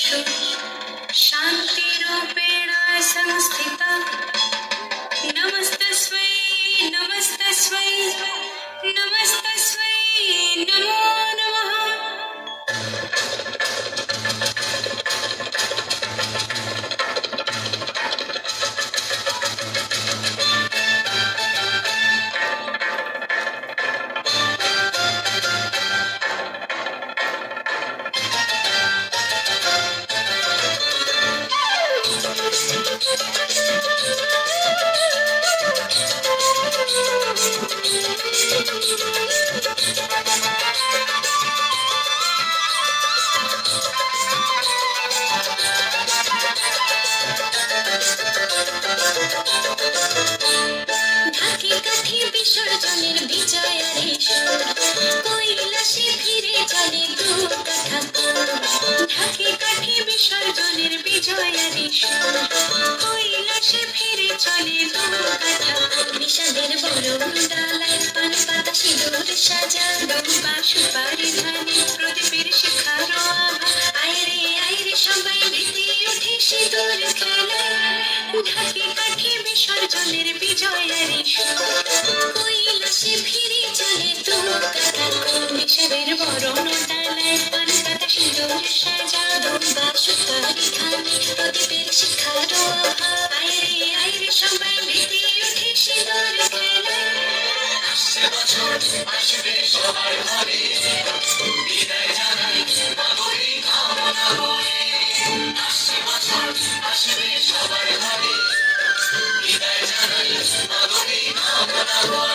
ईश्वर शान्तिरूपेण संस्थिता नमस्तस्मै नमस्तस्मै नमस्तस्मै नमो नमः। ঢাকি কাঠি বিসর্জনের বিজয়ার ঈশ্বর কৈলাসে ফিরে চলে দুর্গা ঠাকুর। ঢাকি কাঠি বিসর্জনের বিজয়ার ঈশ্বর কৈলাসে ফিরে চলে দুর্গা ঠাকুর। বিষাদের বরণ ডালায় পান পাতা সিঁদুর সাজা ডোবা সুপারি ধানে প্রদীপের শিখার আভা। আয়রে সবাই মেতে ওঠে সিঁদুর খেলায়। ঢাকি কাঠি বিসর্জনের বিজয়ার ঈশ্বর কৈলাসে ফিরে চলে দুর্গা ঠাকুর। বিষাদের বরণ ডালায় পান পাতা সিঁদুর সাজা ডোবা সুপারি ধানে প্রদীপের শিখার আভা। আয়রে সবাই মেতে ওঠে সিঁদুর খেলায়। আসছে বছর আসবে সবার ঘরে বিদায় জানাই মাগরি কামনা করে। আসছে বছর আসবে সবার ঘরে বিদায় জানাই মাগরি কামনা করে।